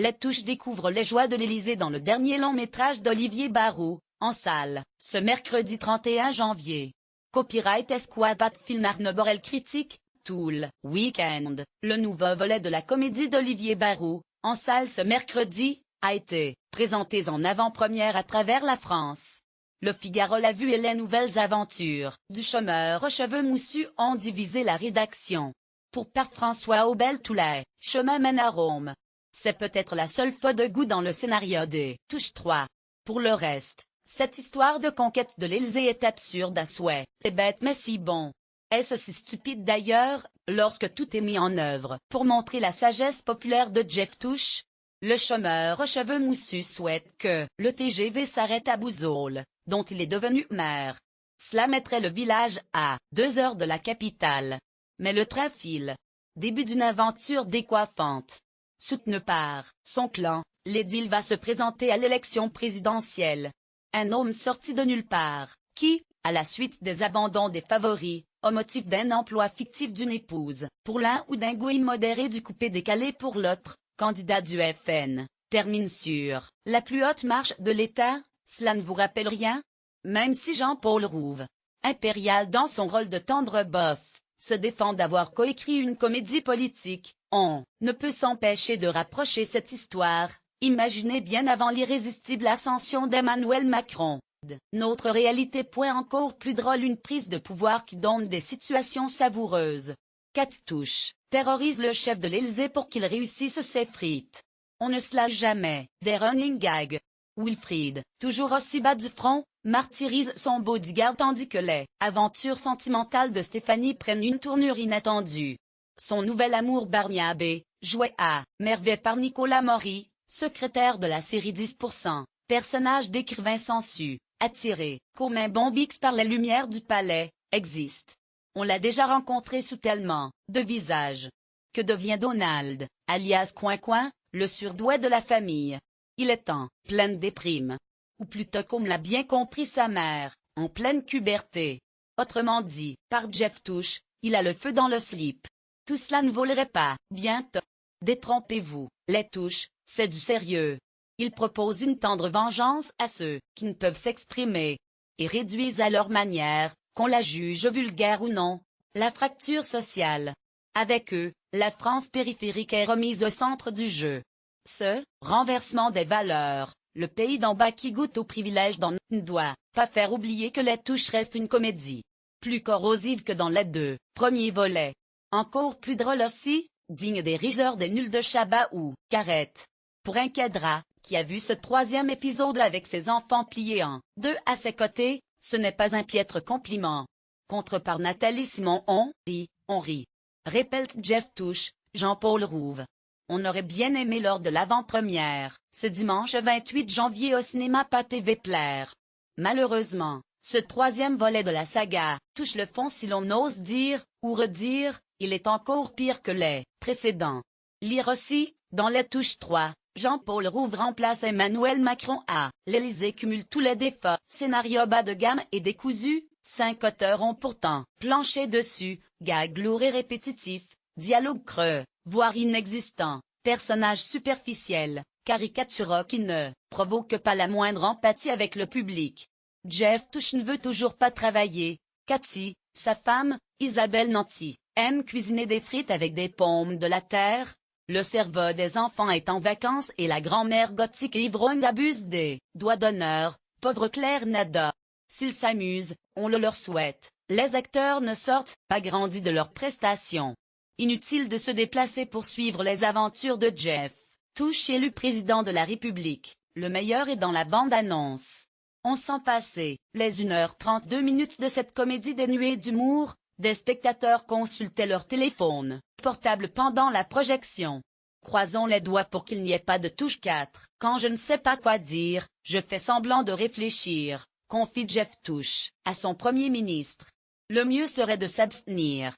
Les Touches découvrent les joies de l'Élysée dans le dernier long-métrage d'Olivier Barrault, en salle, ce mercredi 31 janvier. Copyright Esquadrat Film Arnaud Borel critique, Tool, Weekend, le nouveau volet de la comédie d'Olivier Barrault, en salle ce mercredi, a été présenté en avant-première à travers la France. Le Figaro l'a vu et les nouvelles aventures du chômeur aux cheveux moussus ont divisé la rédaction. Pour Père François Aubel-Toulet, chemin mène à Rome. C'est peut-être la seule faute de goût dans le scénario des Touches 3. Pour le reste, cette histoire de conquête de l'Élysée est absurde à souhait. C'est bête mais si bon. Est-ce si stupide d'ailleurs, lorsque tout est mis en œuvre pour montrer la sagesse populaire de Jeff Touche? Le chômeur aux cheveux moussus souhaite que le TGV s'arrête à Bouzoul, dont il est devenu maire. Cela mettrait le village à 2 heures de la capitale. Mais le train file. Début d'une aventure décoiffante. Soutenu par son clan, l'édile va se présenter à l'élection présidentielle. Un homme sorti de nulle part, qui, à la suite des abandons des favoris, au motif d'un emploi fictif d'une épouse, pour l'un ou d'un goût immodéré du coupé-décalé pour l'autre, candidat du FN, termine sur la plus haute marche de l'État, cela ne vous rappelle rien? Même si Jean-Paul Rouve, impérial dans son rôle de tendre bof, se défend d'avoir coécrit une comédie politique, on ne peut s'empêcher de rapprocher cette histoire, imaginée bien avant l'irrésistible ascension d'Emmanuel Macron, de notre réalité. Encore plus drôle, une prise de pouvoir qui donne des situations savoureuses. 4 Touches terrorise le chef de l'Élysée pour qu'il réussisse ses frites. On ne se lâche jamais, des running gags. Wilfried, toujours aussi bas du front, martyrise son bodyguard tandis que les aventures sentimentales de Stéphanie prennent une tournure inattendue. Son nouvel amour Barniabé, joué à merveille par Nicolas Maury, secrétaire de la série 10%, personnage d'écrivain sensu, attiré, comme un bombix par les lumières du palais, existe. On l'a déjà rencontré sous tellement de visages. Que devient Donald, alias Coin-Coin, le surdoué de la famille? Il est en pleine déprime. Ou plutôt comme l'a bien compris sa mère, en pleine puberté. Autrement dit, par Jeff Touche, il a le feu dans le slip. Tout cela ne volerait pas, bientôt. Détrompez-vous, les Touches, c'est du sérieux. Ils proposent une tendre vengeance à ceux qui ne peuvent s'exprimer. Et réduisent à leur manière, qu'on la juge vulgaire ou non, la fracture sociale. Avec eux, la France périphérique est remise au centre du jeu. Ce renversement des valeurs, le pays d'en bas qui goûte aux privilèges ne doit pas faire oublier que les Touches reste une comédie. Plus corrosive que dans les 2 premiers volets. Encore plus drôle aussi, digne des riseurs des nuls de Chabat ou Carrette. Pour un cadra, qui a vu ce 3e épisode avec ses enfants pliés en 2 à ses côtés, ce n'est pas un piètre compliment. Contre par Nathalie Simon, on rit. Répète Jeff Touche, Jean-Paul Rouve. On aurait bien aimé lors de l'avant-première, ce dimanche 28 janvier au cinéma PATV plaire. Malheureusement, ce 3e volet de la saga touche le fond si l'on ose dire, ou redire, il est encore pire que les précédents. Lire aussi, dans les Touches 3, Jean-Paul Rouve remplace Emmanuel Macron à l'Élysée cumule tous les défauts. Scénario bas de gamme et décousu, 5 auteurs ont pourtant planché dessus, gags lourds et répétitifs, dialogues creux, voire inexistants, personnages superficiels, caricaturaux qui ne provoquent pas la moindre empathie avec le public. Jeff Touche ne veut toujours pas travailler. Cathy, sa femme, Isabelle Nanty, aime cuisiner des frites avec des pommes de la terre. Le cerveau des enfants est en vacances et la grand-mère gothique et ivrogne abuse des doigts d'honneur, pauvre Claire Nada. S'ils s'amusent, on le leur souhaite, les acteurs ne sortent pas grandis de leurs prestations. Inutile de se déplacer pour suivre les aventures de Jeff Touche élu président de la République, le meilleur est dans la bande-annonce. On sent passer les 1h32 de cette comédie dénuée d'humour. Des spectateurs consultaient leur téléphone portable pendant la projection. Croisons les doigts pour qu'il n'y ait pas de Touche 4. Quand je ne sais pas quoi dire, je fais semblant de réfléchir, confie Jeff Touche à son Premier ministre. Le mieux serait de s'abstenir.